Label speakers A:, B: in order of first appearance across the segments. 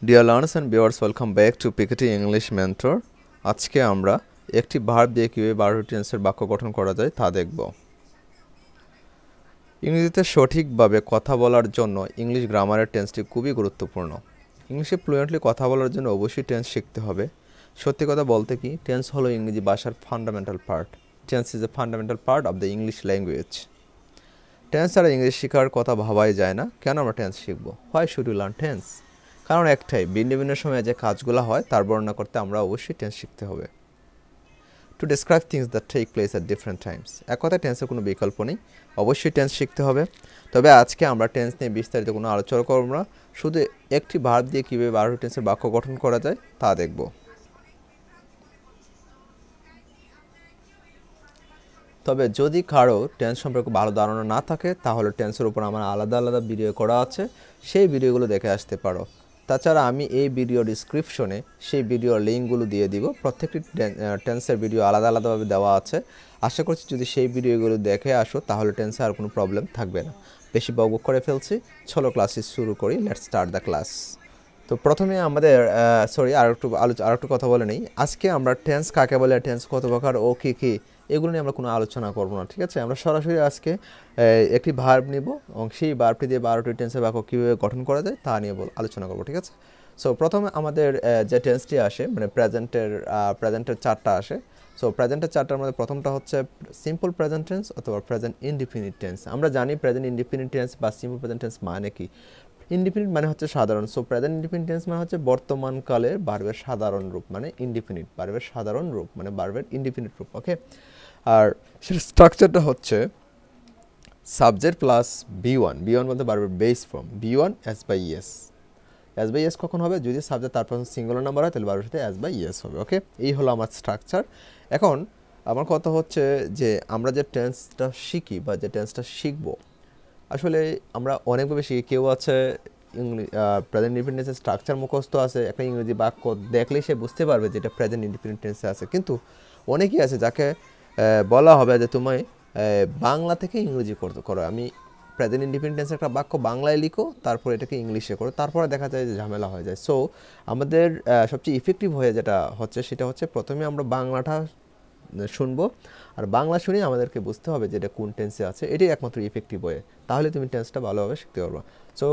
A: Deer learners and viewers, welcome back to PKT English Mentor. আজকে আমরা একটি verb দিয়ে কীভাবে 12টি টেন্সের বাক্য গঠন করা যায় তা দেখব। ইংরেজিতে সঠিকভাবে কথা বলার জন্য ইংলিশ গ্রামারের টেন্সটি খুবই গুরুত্বপূর্ণ। ইংলিশে ফ্লুয়েন্টলি কথা বলার জন্য অবশ্যই টেন্স শিখতে হবে। সত্যি কথা বলতে কি, টেন্স হলো ইংরেজি ভাষার fundamental part. Tense is a fundamental part of the English language. Tense ছাড়া ইংলিশ শেখার কথা ভাবাই যায় না। কেন আমরা টেন্স শিখব? Why should you learn tense? কারণ একটাই, ভিন্ন ভিন্ন সময়ে যে কাজগুলো হয় তার বর্ণনা করতে আমরা অবশ্যই টেন্স শিখতে হবে। To describe things that take place at different times. এক কথায় টেন্সের কোনো বিকল্প নেই, অবশ্যই টেন্স শিখতে হবে। তবে আজকে আমরা টেন্স নিয়ে বিস্তারিত কোনো আলোচনা করব না, শুধু একটি ভার্ব দিয়ে কীভাবে 12টি টেন্সের বাক্য গঠন করা যায় তা দেখব। তবে যদি কারো টেন্স সম্পর্কে ভালো ধারণা না থাকে তাহলে টেন্সের উপর আমার আলাদা আলাদা ভিডিও করা আছে, সেই ভিডিওগুলো দেখে আসতে পারো। তাছাড়া আমি এই ভিডিও ডিসক্রিপশনে সেই ভিডিওর লিঙ্কগুলো দিয়ে দিব। প্রত্যেকটি টেন্সের ভিডিও আলাদা আলাদাভাবে দেওয়া আছে। আশা করছি যদি সেই ভিডিওগুলো দেখে আসো তাহলে টেন্সে আর কোনো প্রবলেম থাকবে না। বেশি বকবক করে ফেলছি, চলো ক্লাসে শুরু করি। Let's start the class. তো প্রথমে আমাদের আরেকটু কথা বলে নেই। আজকে আমরা টেন্স কাকে বলে, টেন্স কত প্রকার ও কী কী, এগুলো নিয়ে আমরা কোনো আলোচনা করব না, ঠিক আছে? আমরা সরাসরি আজকে একটি ভার্ব নিব এবং সেই ভার্বটি দিয়ে 12টি টেন্সের বাক্য কীভাবে গঠন করা যায় তা নিয়ে আলোচনা করব, ঠিক আছে? সো প্রথমে আমাদের যে টেন্সটি আসে, মানে প্রেজেন্টের চারটা আসে। সো প্রেজেন্টের চারটার মধ্যে প্রথমটা হচ্ছে সিম্পল প্রেজেন্ট টেন্স অথবা প্রেজেন্ট ইনডিফিনিট টেন্স। আমরা জানি প্রেজেন্ট ইনডিফিনিট টেন্স বা সিম্পল প্রেজেন্ট টেন্স মানে কি। ইনডিফিনিট মানে হচ্ছে সাধারণ। সো প্রেজেন্ট ইনডিফিনিট টেন্স মানে হচ্ছে বর্তমানকালের ভার্বের সাধারণ রূপ, মানে ইনডিফিনিট ভার্বের সাধারণ রূপ, মানে ভার্বের ইনডিফিনিট রূপ, ওকে? আর সেটা স্ট্রাকচারটা হচ্ছে সাবজেক্ট প্লাস বি ওয়ান বলতে ভার্বের base form B one S by S. S by S কখন হবে? যদি সাবজেক্ট তারপর সিঙ্গুলার নাম্বার হয় তাহলে ভার্বের সাথে এস বাই এস হবে, ওকে? এই হলো আমার স্ট্রাকচার। এখন আমার কথা হচ্ছে যে আমরা যে টেন্সটা শিখি বা যে টেন্সটা শিখবো, আসলে আমরা অনেকভাবে শিখি। কেউ আছে প্রেজেন্ট ইনডিপেন্ডেন্সের স্ট্রাকচার মুখস্থ আছে, একটা ইংরেজি বাক্য দেখলেই সে বুঝতে পারবে যে এটা প্রেজেন্ট ইনডিপেন্ডেন্সে আছে। কিন্তু অনেকেই আছে যাকে বলা হবে যে তুমি বাংলা থেকে ইংরেজি করো, আমি প্রেজেন্ট ইন্ডিপেন্ডেন্সের একটা বাক্য বাংলায় লিখো, তারপর এটাকে ইংলিশে করো, তারপরে দেখা যায় যে ঝামেলা হয়ে যায়। সো আমাদের সবচেয়ে ইফেক্টিভ হয়ে যেটা হচ্ছে সেটা হচ্ছে প্রথমে আমরা বাংলাটা শুনবো, আর বাংলা শুনে আমাদেরকে বুঝতে হবে যে এটা কোন টেন্সে আছে। এটাই একমাত্র ইফেক্টিভ ওয়ে, তাহলে তুমি টেন্সটা ভালোভাবে শিখতে পারবে। সো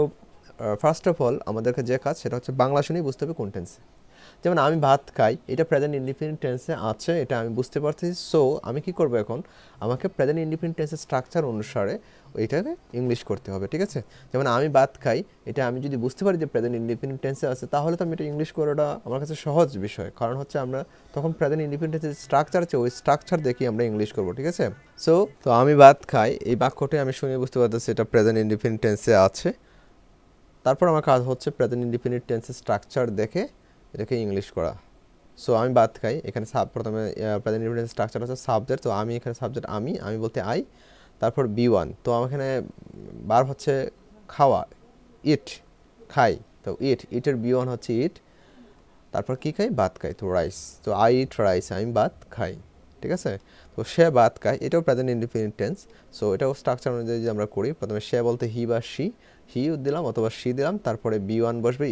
A: ফার্স্ট অফ অল আমাদেরকে যে কাজ সেটা হচ্ছে বাংলা শুনেই বুঝতে হবে কোন টেন্সে। যেমন আমি ভাত খাই, এটা প্রেজেন্ট ইনডিফিনিট টেন্সে আছে, এটা আমি বুঝতে পারছি। সো আমি কি করব, এখন আমাকে প্রেজেন্ট ইনডিফিনিট টেন্সের স্ট্রাকচার অনুসারে এটাকে ইংলিশ করতে হবে, ঠিক আছে? যেমন আমি ভাত খাই, এটা আমি যদি বুঝতে পারি যে প্রেজেন্ট ইনডিফিনিট টেন্সে আছে তাহলে তো আমি এটা ইংলিশ করাটা আমার কাছে সহজ বিষয়। কারণ হচ্ছে আমরা তখন প্রেজেন্ট ইনডিফিনিট টেন্সের স্ট্রাকচার আছে, ওই স্ট্রাকচার দেখি আমরা ইংলিশ করবো, ঠিক আছে? তো আমি ভাত খাই, এই বাক্যটি আমি শুনে বুঝতে পারতেছি এটা প্রেজেন্ট ইনডিফিনিট টেন্সে আছে। তারপর আমার কাজ হচ্ছে প্রেজেন্ট ইনডিফিনিট টেন্সের স্ট্রাকচার দেখে এটাকে ইংলিশ করা। সো আমি ভাত খাই, এখানে প্রথমে প্রেজেন্ট ইনডিফিনিট স্ট্রাকচার হচ্ছে সাবজেক্ট। তো আমি এখানে সাবজেক্ট আমি বলতে আই, তারপর বি1। তো আমার এখানে বার হচ্ছে খাওয়া, ইট, খাই। তো ইটের বি1 হচ্ছে ইট, তারপর কি খাই? ভাত খাই, তো রাইস। তো আই ইট রাইস, আমি ভাত খাই, ঠিক আছে? তো সে ভাত খায়, এটাও প্রেজেন্ট ইনডিফিনিট টেন্স। সো এটাও স্ট্রাকচার অনুযায়ী যে আমরা করি, প্রথমে সে বলতে হি বা হি দিলাম অথবা সি দিলাম, তারপরে বি1 বসবে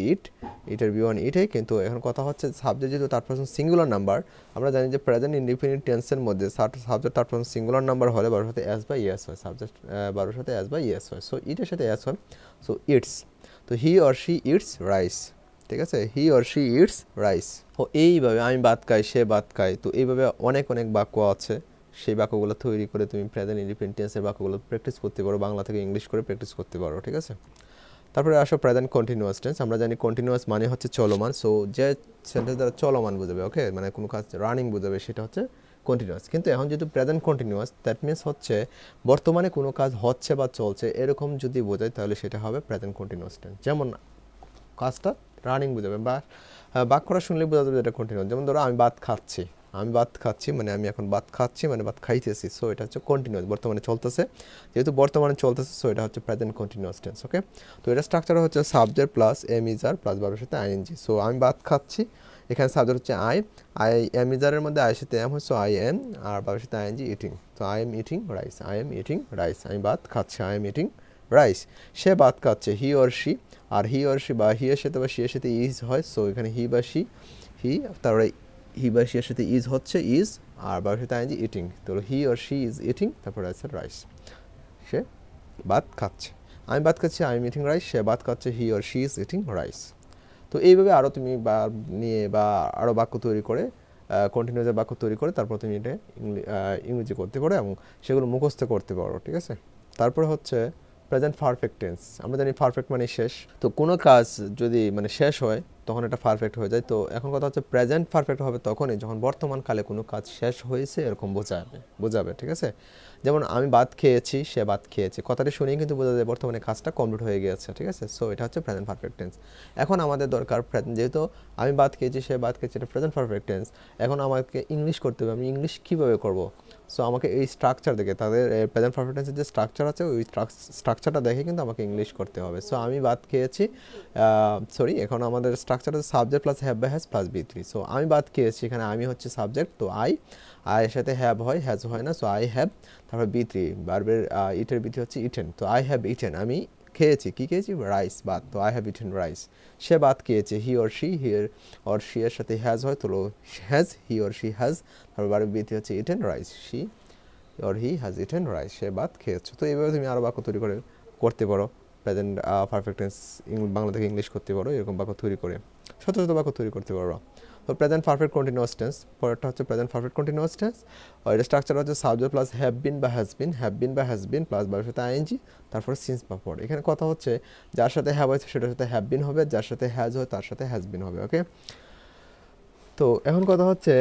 A: ইটের বি1 ইটেই। কিন্তু এখন কথা হচ্ছে সাবজেক্ট যেহেতু তার পারসন সিঙ্গুলার নাম্বার, আমরা জানি যে প্রেজেন্ট ইনডিফিনিট টেন্সের মধ্যে সাবজেক্ট তার পারসন সিঙ্গুলার নাম্বার হলে বারোর সাথে এস বাই এস হয়, সাবজেক্ট বারোর সাথে এস বাই এস হয়। সো ইটের সাথে এস হয়, সো ইটস। তো he or she eats rice, ঠিক আছে? He or she eats rice. ও এইভাবে আমি ভাত খাই, সে ভাত খায়। তো এইভাবে অনেক বাক্য আছে, সেই বাক্যগুলো তৈরি করে তুমি প্রেজেন্ট ইনডিফিনিট টেন্সের বাক্যগুলো প্র্যাকটিস করতে পারো, বাংলা থেকে ইংলিশ করে প্র্যাকটিস করতে পারো, ঠিক আছে? তারপরে আসো প্রেজেন্ট কন্টিনিউয়াস টেন্স। আমরা জানি কন্টিনিউয়াস মানে হচ্ছে চলমান। সো যে সেন্টেন্স দ্বারা চলমান বোঝাবে, ওকে, মানে কোনো কাজ রানিং বোঝাবে, সেটা হচ্ছে কন্টিনিউয়াস। কিন্তু এখন যেহেতু প্রেজেন্ট কন্টিনিউয়াস, দ্যাট মিনস হচ্ছে বর্তমানে কোনো কাজ হচ্ছে বা চলছে এরকম যদি বোঝায় তাহলে সেটা হবে প্রেজেন্ট কন্টিনিউয়াস টেন্স। যেমন কাজটা রানিং বোঝাবে বা বাক্যটা শুনলে বোঝা যাবে এটা কন্টিনিউয়াস। যেমন ধরো আমি ভাত খাচ্ছি মানে আমি এখন ভাত খাচ্ছি মানে ভাত খাইতেছি। সো এটা হচ্ছে কন্টিনিউয়াস, বর্তমানে চলতেছে। যেহেতু বর্তমানে চলতেছে সো এটা হচ্ছে প্রেজেন্ট কন্টিনিউয়াস টেন্স, ওকে? তো এটা স্ট্রাকচার হচ্ছে subject plus am is are plus ভার্বের সাথে আইএনজি। সো আমি ভাত খাচ্ছি, এখানে সাবজেক্ট হচ্ছে আই এম ইজ আরের মধ্যে আয়ের সাথে এম হচ্ছে আই এম, আর ভার্বের সাথে আইএনজি ইটিং। তো আই এম ইটিং রাইস, আমি ভাত খাচ্ছি, আই এম ইটিং রাইস। সে ভাত খাচ্ছে, হি অর শি, আর হি অর শি বা হি এর সাথে বা শি এর সাথে ইজ হয়, সো এখানে হি বা শি, হি, তারপরে হি বা শি এর সাথে ইজ হচ্ছে ইজ, আর বা সাথে আইনজি ইটিং, তো he or she is eating, তারপরে আছে রাইস। সে ভাত খাচ্ছে, আমি ভাত খাচ্ছি, আই এম ইটিং রাইস, সে ভাত খাচ্ছে, he or she is eating rice. তো এইভাবে আরও তুমি বা নিয়ে বা আরও বাক্য তৈরি করে কন্টিনিউয়াসের বাক্য তৈরি করে তারপর তুমি এটা ইংরেজি করতে পারো এবং সেগুলো মুখস্থ করতে পারো, ঠিক আছে। তারপরে হচ্ছে প্রেজেন্ট পারফেক্ট টেন্স। আমরা জানি পারফেক্ট মানে শেষ, তো কোনো কাজ যদি মানে শেষ হয় তখন এটা পারফেক্ট হয়ে যায়। তো এখন কথা হচ্ছে প্রেজেন্ট পারফেক্ট হবে তখনই যখন বর্তমান কালে কোনো কাজ শেষ হয়েছে এরকম বোঝাবে, ঠিক আছে। যেমন আমি ভাত খেয়েছি, সে ভাত খেয়েছে, কথাটি শুনেই কিন্তু বোঝা যায় বর্তমানে কাজটা কমপ্লিট হয়ে গিয়েছে, ঠিক আছে। সো এটা হচ্ছে প্রেজেন্ট পারফেক্ট টেন্স। এখন আমাদের দরকার যেহেতু আমি ভাত খেয়েছি, সে ভাত খেয়েছে, এটা প্রেজেন্ট পারফেক্ট টেন্স। এখন আমাকে ইংলিশ করতে হবে, আমি ইংলিশ কীভাবে করব? সো আমাকে এই স্ট্রাকচার দেখে, তাদের প্রেজেন্ট পারফেক্ট টেন্সের যে স্ট্রাকচার আছে ওই স্ট্রাকচারটা দেখে কিন্তু আমাকে ইংলিশ করতে হবে। সো আমি ভাত খেয়েছি, এখন আমাদের স্ট্রাকচার আছে সাবজেক্ট প্লাস হ্যাভ বা হ্যাজ প্লাস বি3। সো আমি ভাত খেয়েছি, এখানে আমি হচ্ছে সাবজেক্ট, তো এর সাথে হ্যাভ হয়, হ্যাজ হয় না, সো আই হ্যাভ, তারপর বি3 বার্বের ইটের বি3 হচ্ছে ইটেন, তো আই হ্যাভ ইটেন, আমি খেয়েছি, কি খেয়েছি? রাইস, ভাত, তো আই হ্যাভ ইটেন রাইস। সে ভাত খেয়েছে, he or she, here or she এর সাথে হ্যাজ হয়, তো has, he or she has, তারপর বার্বের বি3 হচ্ছে eaten rice, she or he has eaten rice, সে ভাত খেয়েছে। তো এইভাবে তুমি আরও বাক্য তৈরি করে করতে পারো, প্রেজেন্ট পারফেক্ট টেন্স বাংলা থেকে ইংলিশ করতে পারো, এরকম বাক্য তৈরি করে শত শত বাক্য তৈরি করতে পারো। তো প্রেজেন্ট পারফেক্ট কন্টিনিউয়াস টেন্স, পরেরটা হচ্ছে প্রেজেন্ট পারফেক্ট কন্টিনিউয়াস টেন্স। আর এটা স্ট্রাকচার হচ্ছে সাবজেক্ট প্লাস হ্যাভ বিন বা হ্যাজ বিন প্লাস বারের সাথে আইএনজি, তারপর সিন্স বা ফর। এখানে কথা হচ্ছে যার সাথে হ্যাভ হয়েছে সেটার সাথে হ্যাভ বিন হবে, যার সাথে হ্যাজ হয় তার সাথে হ্যাজ বিন হবে, ওকে। তো এখন কথা হচ্ছে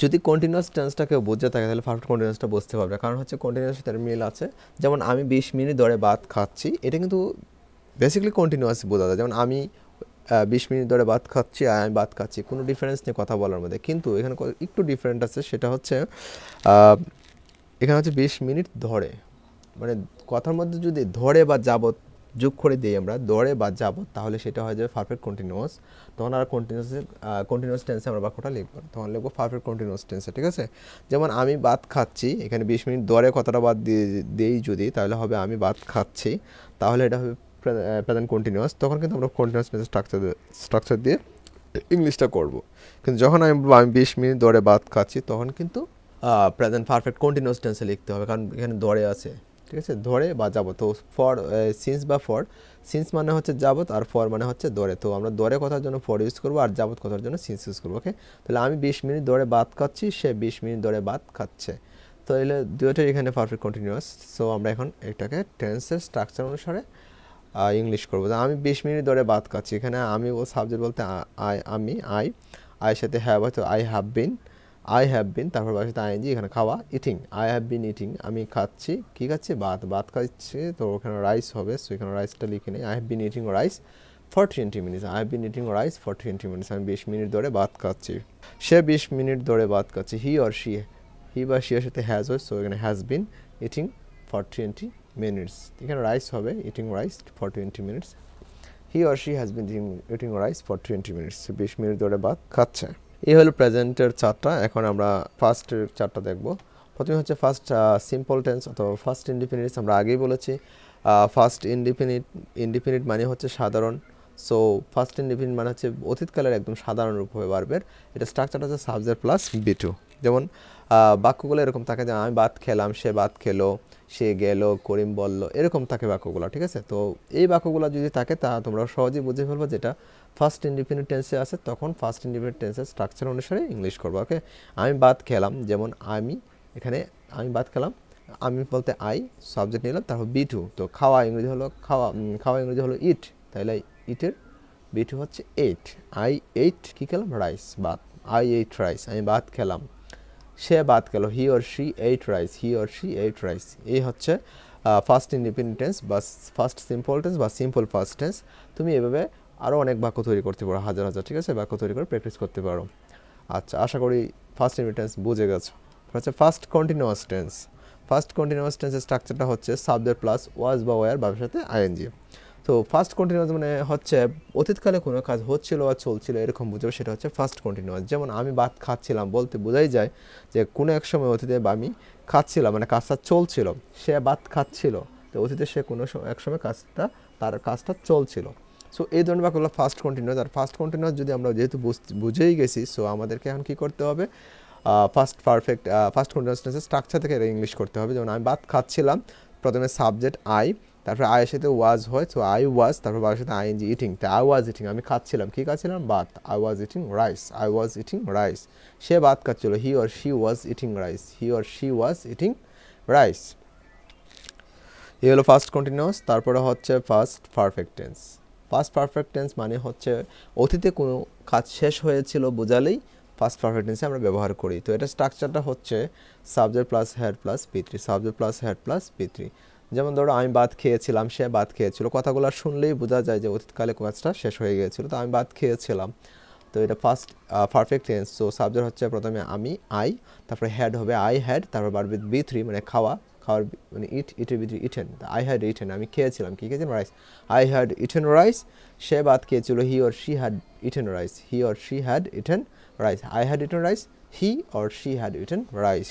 A: যদি কন্টিনিউয়াস টেন্সটাকে বোঝা থাকে তাহলে পারফেক্ট কন্টিনিউয়াসটা বুঝতে পারবে, কারণ হচ্ছে কন্টিনিউয়াস সাথে মিল আছে। যেমন আমি 20 মিনিট ধরে ভাত খাচ্ছি, এটা কিন্তু বেসিক্যালি কন্টিনিউয়াস বোঝা যায়। যেমন আমি 20 মিনিট ধরে ভাত খাচ্ছি, আমি ভাত খাচ্ছি, কোনো ডিফারেন্স নেই কথা বলার মধ্যে, কিন্তু এখানে একটু ডিফারেন্ট আছে, সেটা হচ্ছে এখানে হচ্ছে 20 মিনিট ধরে, মানে কথার মধ্যে যদি ধরে বা যাবত যোগ করে দিই আমরা, ধরে বা যাবত, তাহলে সেটা হয়ে যাবে পারফেক্ট কন্টিনিউয়াস। তখন আর কন্টিনিউয়াস টেন্সে আমরা বাক্যটা লিখবো, তখন লিখবো পারফেক্ট কন্টিনিউয়াস টেন্সে, ঠিক আছে। যেমন আমি ভাত খাচ্ছি, এখানে 20 মিনিট ধরে কথাটা বাদ দিয়ে দিই যদি, তাহলে হবে আমি ভাত খাচ্ছি, তাহলে এটা হবে প্রেজেন্ট কন্টিনিউয়াস। তখন কিন্তু আমরা কন্টিনিউয়াস টেন্সের স্ট্রাকচার দিয়ে ইংলিশটা করব। কিন্তু যখন আমি 20 মিনিট ধরে ভাত খাচ্ছি, তখন কিন্তু প্রেজেন্ট পারফেক্ট কন্টিনিউয়াস টেন্সে লিখতে হবে, কারণ এখানে ধরে আছে, ঠিক আছে, ধরে বা যাবত। তো ফর সিন্স বা ফর, সিন্স মানে হচ্ছে যাবত আর ফর মানে হচ্ছে ধরে, তো আমরা ধরে কথার জন্য ফর ইউজ করবো আর যাবত কথার জন্য সিন্স ইউজ করবো, ওকে। তাহলে আমি 20 মিনিট ধরে ভাত খাচ্ছি, সে 20 মিনিট ধরে ভাত খাচ্ছে, তো এলে দুটোই এখানে পারফেক্ট কন্টিনিউয়াস। সো আমরা এখন এটাকে টেন্সের স্ট্রাকচার অনুসারে ইংলিশ করবো। আমি 20 মিনিট ধরে ভাত খাচ্ছি, এখানে আমি ও সাবজেক্ট বলতে আমি আইয়ের সাথে হ্যাভ হয়তো আই হ্যাভ বিন, তারপর সাথে আইএনজি, এখানে খাওয়া, eating, I have been eating, আমি খাচ্ছি, কি খাচ্ছি? ভাত খাচ্ছি, তো ওখানে রাইস হবে, সো এখানে রাইসটা লিখে নেই, I have been eating rice for 20 minutes, I have been eating rice for 20 minutes, আমি 20 মিনিট ধরে ভাত খাচ্ছি, সে 20 মিনিট ধরে ভাত খাচ্ছে, হি অর শি, হি বা শি এর সাথে হ্যাজ হয়, সো এখানে has been eating for 20 minutes, এখানে রাইস হবে, eating rice for 20 minutes, he or she has been eating rice for 20 minutes, 20 minute ধরে ভাত খাচ্ছে। এই হলো প্রেজেন্টের চারটা। এখন আমরা ফার্স্টের চারটা দেখব। প্রথমে হচ্ছে ফার্স্ট সিম্পল টেন্স অথবা ফার্স্ট ইনডিফিনিট। আমরা আগেই বলেছি ফার্স্ট ইনডিফিনিট মানে হচ্ছে সাধারণ। সো ফার্স্ট ইনডিফিনিট মানে হচ্ছে অতীতকালের একদম সাধারণ রূপ হবে ভার্বের। এটা স্ট্রাকচার হচ্ছে সাবজেক্ট প্লাস বি2। যেমন বাক্যগুলো এরকম থাকে যে আমি ভাত খেলাম, সে ভাত খেলো, সে গেল, করিম বলল, এরকম থাকে বাক্যগুলো, ঠিক আছে। তো এই বাক্যগুলো যদি থাকে তা তোমরা সহজেই বুঝে ফেলবো যেটা ফার্স্ট ইনডিফিনিট টেন্সে আছে, তখন ফার্স্ট ইনডিফিনিট টেন্সের স্ট্রাকচার অনুসারে ইংলিশ করবো, ওকে। আমি ভাত খেলাম, যেমন এখানে আমি ভাত খেলাম, আমি বলতে আই, সাবজেক্ট নিলাম, তারপর বি2, তো খাওয়া ইংরেজি হলো খাওয়া ইংরেজি হলো ইট, তাহলে ইটের বি2 হচ্ছে এইট, আই এইট, কী খেলাম? রাইস, ভাত, আই এইট রাইস, আমি ভাত খেলাম, সে ভাত খেলো, হি অর শি এইট রাইস, এই হচ্ছে ফার্স্ট ইনডিপেন্ডেন্ট টেন্স বা ফার্স্ট সিম্পল টেন্স বা সিম্পল ফার্স্ট টেন্স। তুমি এভাবে আরও অনেক বাক্য তৈরি করতে পারো, হাজার, ঠিক আছে, বাক্য তৈরি করে প্র্যাকটিস করতে পারো। আচ্ছা, আশা করি ফার্স্ট ইনডিপেন্ডেন্ট টেন্স বুঝে গেছো। হচ্ছে ফার্স্ট কন্টিনিউয়াস টেন্সের স্ট্রাকচারটা হচ্ছে সাবজেক্ট প্লাস ওয়াজ বা ওয়ার ভাবের সাথে আইএনজি। তো ফার্স্ট কন্টিনিউয়াস মানে হচ্ছে অতীতকালে কোনো কাজ হচ্ছিল বা চলছিল এরকম বুঝাবে, সেটা হচ্ছে ফার্স্ট কন্টিনিউয়াস। যেমন আমি ভাত খাচ্ছিলাম বলতে বোঝাই যায় যে কোনো এক সময় অতীতে আমি খাচ্ছিলাম, মানে কাজটা চলছিল, সে ভাত খাচ্ছিল, তো অতীতে সে কোনো এক সময় তার কাজটা চলছিল। সো এই ধরনের বাক্যগুলো ফার্স্ট কন্টিনিউয়াস। আর ফার্স্ট কন্টিনিউয়াস যদি আমরা যেহেতু বুঝেই গেছি, সো আমাদেরকে এখন কী করতে হবে, ফার্স্ট কন্টিনিউয়াস টেন্সের স্ট্রাকচার থেকে ইংলিশ করতে হবে। যেমন আমি ভাত খাচ্ছিলাম, প্রথমে সাবজেক্ট আই, তারপরে আয়ের সাথে ওয়াজ হয়, সো আই ওয়াজ, তারপর বাবার সাথে আইএনজি ইটিং, তো আই ওয়াজ ইটিং, আমি খাচ্ছিলাম, কী খাচ্ছিলাম, ভাত, I was eating rice, I was eating rice, সে ভাত খাচ্ছিল, he or she was eating rice, he or she was eating rice. এই হলো ফার্স্ট কন্টিনিউয়াস। তারপরে হচ্ছে first perfect tense. First perfect tense মানে হচ্ছে অতীতে কোনো কাজ শেষ হয়েছিল বোঝালেই ফার্স্ট পারফেক্ট টেন্সে আমরা ব্যবহার করি। তো এটা স্ট্রাকচারটা হচ্ছে subject plus had plus P3, subject plus had plus P3। যেমন ধরো আমি ভাত খেয়েছিলাম, সে ভাত খেয়েছিল, কথাগুলো শুনলেই বোঝা যায় যে অতীতকালে কাজটা শেষ হয়ে গিয়েছিল। তো আমি ভাত খেয়েছিলাম, তো এটা first perfect tense. So subject হচ্ছে প্রথমে আমি, আই, তারপরে হেড হবে আই হ্যাড, তারপর বার উইথ B3 মানে খাওয়ার মানে ইটের ভিতরে ইটেন, আই হ্যাড ইটেন, আমি খেয়েছিলাম, কী খেয়েছিলাম, rice, I had eaten rice, সে ভাত খেয়েছিল, he or she had eaten rice, he or she had eaten rice, I had eaten rice, he or she had eaten rice,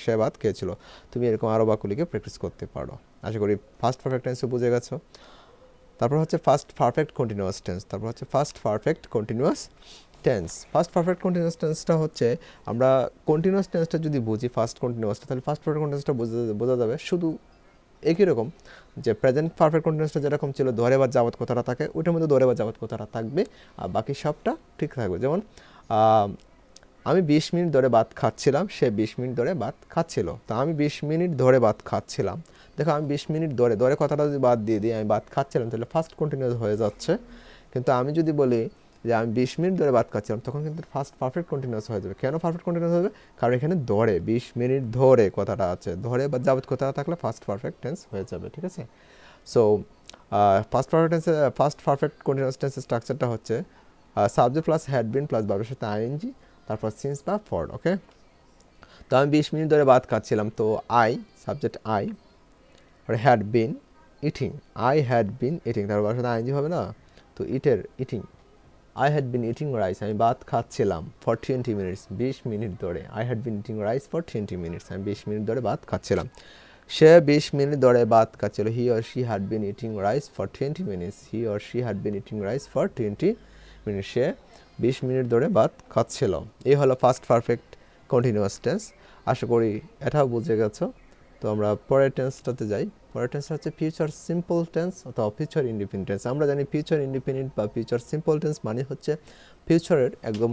A: সে ভাত খেয়েছিল। তুমি এরকম আরও বাক্যগুলিকে প্র্যাকটিস করতে পারো। আশা করি ফার্স্ট পারফেক্ট টেন্সও বুঝে গেছো। তারপর হচ্ছে ফার্স্ট পারফেক্ট কন্টিনিউয়াস টেন্স। তারপর হচ্ছে first perfect continuous tense. First perfect continuous টেন্সটা হচ্ছে, আমরা কন্টিনিউয়াস টেন্সটা যদি বুঝি ফার্স্ট কন্টিনিউয়াসটা, তাহলে ফার্স্ট পারফেক্ট কন্টিনিউয়াসটা বোঝা যাবে শুধু একই রকম, যে প্রেজেন্ট পারফেক্ট কন্টিনিউয়াসটা যেরকম ছিল ধরে বা যাবত কথাটা থাকে, ওইটার মধ্যে ধরে বা যাবত কথাটা থাকবে, আর বাকি সবটা ঠিক থাকবে। যেমন আমি 20 মিনিট ধরে ভাত খাচ্ছিলাম, সে 20 মিনিট ধরে ভাত খাচ্ছিল। তো আমি 20 মিনিট ধরে ভাত খাচ্ছিলাম, দেখো আমি 20 মিনিট ধরে কথাটা যদি বাদ দিয়ে দিই, আমি ভাত খাচ্ছিলাম, তাহলে ফার্স্ট কন্টিনিউয়াস হয়ে যাচ্ছে। কিন্তু আমি যদি বলি যে আমি 20 মিনিট ধরে ভাত খাচ্ছিলাম, তখন কিন্তু ফার্স্ট পারফেক্ট কন্টিনিউয়াস হয়ে যাবে। কেন পারফেক্ট কন্টিনিউয়াস হবে? কারণ এখানে ধরে 20 মিনিট ধরে কথাটা আছে, ধরে বা যাবত কথাটা থাকলে ফার্স্ট পারফেক্ট টেন্স হয়ে যাবে, ঠিক আছে? সো ফার্স্ট পারফেক্ট কন্টিনিউয়াস টেন্সের স্ট্রাকচারটা হচ্ছে subject plus had been plus ভার্বের সাথে আইএনজি, তারপর সিন্স বা ফর। ওকে, তো আমি 20 মিনিট ধরে ভাত খাচ্ছিলাম, তো আই, সাবজেক্ট আই, আর had been eating, I had been eating, তারপর ভার্বের সাথে আইএনজি হবে না, তো eating, I had been eating rice, আমি ভাত খাচ্ছিলাম ফর 20 মিনিটস, 20 মিনিট ধরে, I had been eating rice for 20 minutes, আমি 20 মিনিট ধরে ভাত খাচ্ছিলাম, সে 20 মিনিট ধরে ভাত খাচ্ছিল, he or she had been eating rice for 20 minutes, he or she had been eating rice for 20 minutes, সে 20 মিনিট ধরে ভাত খাচ্ছিল। এই হলো ফার্স্ট পারফেক্ট কন্টিনিউয়াস টেন্স। আশা করি এটাও বুঝে গেছো। তো আমরা পরের টেন্সটাতে যাই। পরের টেন্সটা হচ্ছে ফিউচার সিম্পল টেন্স অথবা ফিউচার ইন্ডিপেন্ডেন্ট টেন্স। আমরা জানি ফিউচার ইন্ডিপেন্ডেন্ট বা ফিউচার সিম্পল টেন্স মানে হচ্ছে ফিউচারের একদম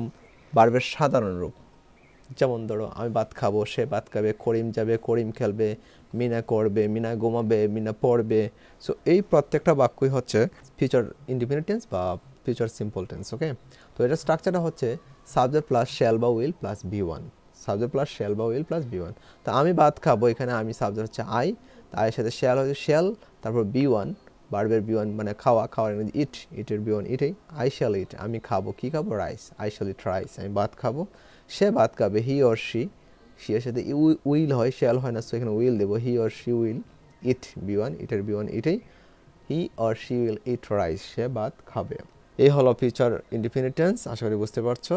A: ভার্বের সাধারণ রূপ। যেমন ধরো আমি ভাত খাবো, সে ভাত খাবে, করিম যাবে, করিম খেলবে, মিনা করবে, মিনা ঘুমাবে, মিনা পড়বে। সো এই প্রত্যেকটা বাক্যই হচ্ছে ফিউচার ইন্ডিপেন্ডেন্ট টেন্স বা ফিউচার সিম্পল টেন্স। ওকে, তো এটা স্ট্রাকচারটা হচ্ছে সাবজেক্ট প্লাস শ্যাল বা will plus V1, subject plus shall বা উইল প্লাস V1। তো আমি ভাত খাবো, এখানে আমি সাবজেক্ট হচ্ছে আই, তার সাথে শ্যাল হচ্ছে শ্যাল, তারপর V1 ভার্বের V1 মানে খাওয়ার ইট, ইটের V1 ইটেই, আই শ্যাল ইট, আমি খাবো, কি খাবো, rice, I shall eat rice, আমি ভাত খাবো, সে ভাত খাবে, হি অর শি, শি এর সাথে উইল হয়, শ্যাল হয় না, সো এখানে উইল দেবো, he or she will eat V1, ইটের V1 ইটেই, he or she will eat rice, সে ভাত খাবে। এই হলো ফিউচার ইন্ডিপেন্ডেন্ট টেন্স, আশা করি বুঝতে পারছো।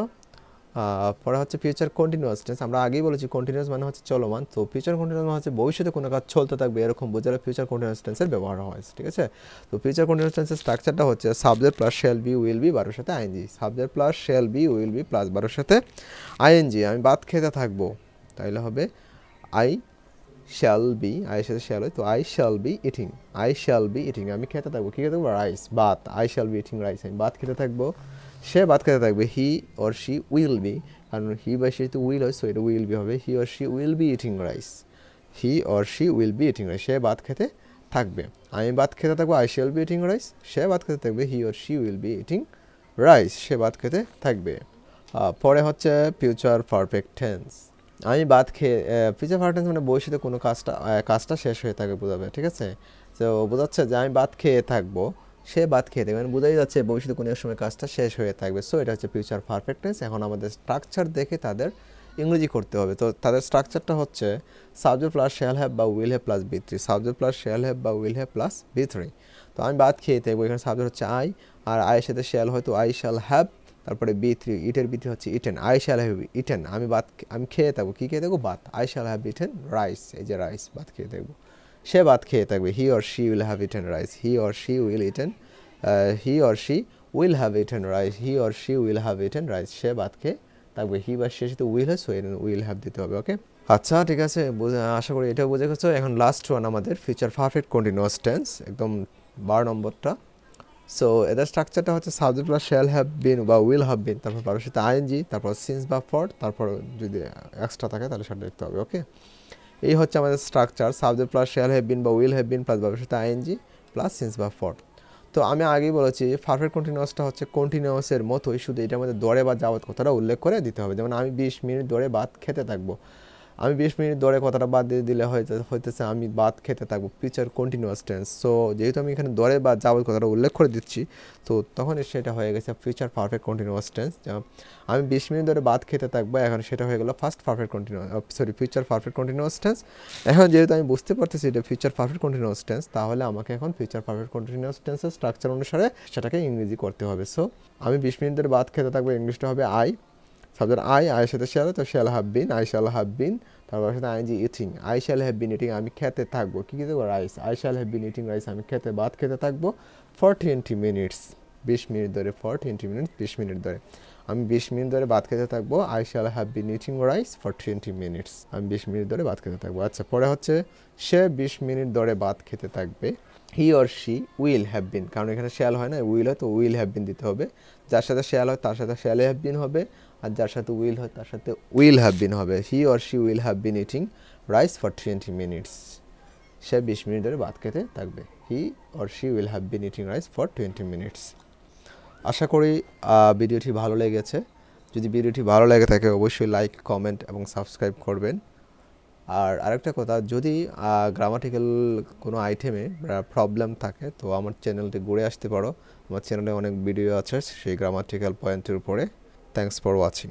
A: পরে হচ্ছে ফিউচার কন্টিনিউয়াস টেন্স। আমরা আগেই বলেছি কন্টিনিউয়াস মানে হচ্ছে চলমান, তো ফিউচার কন্টিনিউয়াস মানে হচ্ছে ভবিষ্যতে কোনো কাজ চলতে থাকবে এরকম বোঝালে ফিউচার কন্টিনিউয়াস টেন্সের ব্যবহার হয়, ঠিক আছে? তো ফিউচার কন্টিনিউয়াস টেন্সের স্ট্রাকচারটা হচ্ছে subject plus shall be will be ভার্বের সাথে আইএনজি, subject plus shall be will be plus ভার্বের সাথে আইএনজি। আমি ভাত খেতে থাকবো, তাইলে হবে আই শ্যাল বি, আইয়ের সাথে শ্যাল হয়, তো I shall be eating, I shall be eating, আমি খেতে থাকবো, কী খেতে থাকবো, রাইস, ভাত, I shall be eating rice, আমি ভাত খেতে থাকবো, সে ভাত খেতে থাকবে, he or she will B, কারণ হি বা শি তো উইল হয়, সো এটা উইল বি হবে, he or she will be eating rice, he or she will be eating rice, সে ভাত খেতে থাকবে, আমি ভাত খেতে থাকবো, I shall be eating rice, সে ভাত খেতে থাকবে, he or she will be eating rice, সে ভাত খেতে থাকবে। পরে হচ্ছে ফিউচার পারফেক্ট টেন্স। আমি ভাত খেয়ে, ফিউচার পারফেক্ট টেন্স মানে ভবিষ্যতে কোনো কাজটা শেষ হয়ে থাকে বোঝাবে, ঠিক আছে? তো বোঝাচ্ছে যে আমি ভাত খেয়ে থাকবো, সে ভাত খেয়ে থাকবে, মানে বোঝাই যাচ্ছে ভবিষ্যতে কোনো এক সময় কাজটা শেষ হয়ে থাকবে। সো এটা হচ্ছে ফিউচার পারফেক্ট টেন্স। এখন আমাদের স্ট্রাকচার দেখে তাদের ইংরেজি করতে হবে। তো তাদের স্ট্রাকচারটা হচ্ছে সাবজেক্ট প্লাস শ্যাল হ্যাভ বা will have plus B3, subject plus shall have বা উইল হ্যাভ প্লাস B3। তো আমি ভাত খেয়ে থাকবো, এখানে সাবজেক্ট হচ্ছে আই, আর আয়ের সাথে শ্যাল হয়তো আই শ্যাল হ্যাভ, তারপরে B3, ইটের B3 হচ্ছে eaten, I shall have eaten, আমি খেয়ে থাকবো, কী খেয়ে থাকবো, ভাত, I shall have eaten rice, এই যে রাইস, ভাত খেয়ে থাকবো, সে ভাত খেয়ে থাকবে, he or she will have eaten rice, he or she will eaten, he or she will have eaten rice, he or she will have eaten rice, সে ভাত খেয়ে থাকবে। হি বা সে সাথে উইল হয়, সো উইল হ্যাভ দিতে হবে। ওকে, আচ্ছা ঠিক আছে, আশা করি এটাও বুঝে গেছো। এখন লাস্ট ওয়ান আমাদের ফিউচার পারফেক্ট কন্টিনিউয়াস টেন্স, একদম 12 নম্বরটা। সো এটার স্ট্রাকচারটা হচ্ছে সাবজেক্ট প্লাস শ্যাল হ্যাভ বিন বা উইল হ্যাভ বিন, তারপর তার সাথে আইএনজি, তারপর সিন্স বা ফর, তারপর যদি এক্সট্রা থাকে তাহলে সেটা লিখতে হবে। ওকে, এই হচ্ছে আমাদের structure, subject plus shall have বিন বা উইল হ্যাভ বিন প্লাস ভার্বের সাথে আইএনজি প্লাস সিন্স বা ফর। তো আমি আগেই বলেছি পারফেক্ট কন্টিনিউয়াসটা হচ্ছে কন্টিনিউয়াসের মতোই, শুধু এটার মধ্যে দরে বা যাবত কথাটা উল্লেখ করে দিতে হবে। যেমন আমি 20 মিনিট ধরে ভাত খেতে থাকবো, আমি 20 মিনিট ধরে কথাটা বাদ দিয়ে দিলে হইতেছে আমি ভাত খেতে থাকবো, ফিউচার কন্টিনিউয়াস টেন্স। সো যেহেতু আমি এখানে ধরে বা যাবত কথাটা উল্লেখ করে দিচ্ছি, তো তখন সেটা হয়ে গেছে ফিউচার পারফেক্ট কন্টিনিউয়াস টেন্স। আমি 20 মিনিট ধরে ভাত খেতে থাকবো, এখন সেটা হয়ে গেল first perfect continuous, sorry future perfect continuous tense. এখন যেহেতু আমি বুঝতে পারতেছি এটা ফিউচার পারফেক্ট কন্টিনিউয়াস টেন্স, তাহলে আমাকে এখন ফিউচার পারফেক্ট কন্টিনিউয়াস টেন্সের স্ট্রাকচার অনুসারে সেটাকে ইংরেজি করতে হবে। সো আমি 20 মিনিট ধরে ভাত খেতে থাকবো, ইংলিশটা হবে আই, সাবজেক্ট আইয়ের সাথে শ্যাল, তো shall have been, I shall have been, তারপর সাথে ING eating, I shall have been eating, আমি খেতে থাকবো, কী কী দেবো, rice, I shall have been eating rice, আমি ভাত খেতে থাকবো ফর 20 মিনিটস, 20 মিনিট ধরে, ফর 20 মিনিটস, 20 মিনিট ধরে, আমি 20 মিনিট ধরে ভাত খেতে থাকবো, I shall have been eating rice for 20 minutes, আমি 20 মিনিট ধরে ভাত খেতে থাকবো। আচ্ছা, পরে হচ্ছে সে 20 মিনিট ধরে ভাত খেতে থাকবে, he or she will have বিন, কারণ এখানে শ্যাল হয় না, উইল হয়, তো উইল হ্যাভ বিন দিতে হবে। যার সাথে শ্যাল হয় তার সাথে শ্যাল হ্যাভ বিন হবে, আর যার সাথে উইল হয় তার সাথে উইল হ্যাভ বিন হবে। He or she will have been eating rice for 20 minutes, সে 20 মিনিট ধরে ভাত খেতে থাকবে, he or she will have been eating rice for 20 minutes. আশা করি ভিডিওটি ভালো লেগেছে। যদি ভিডিওটি ভালো লেগে থাকে অবশ্যই লাইক, কমেন্ট এবং সাবস্ক্রাইব করবেন। আর আরেকটা কথা, যদি গ্রামাটিক্যাল কোনো আইটেমে প্রবলেম থাকে তো আমার চ্যানেলটি ঘুরে আসতে পারো, আমার চ্যানেলে অনেক ভিডিও আছে সেই গ্রামাটিক্যাল পয়েন্টের উপরে। Thanks for watching.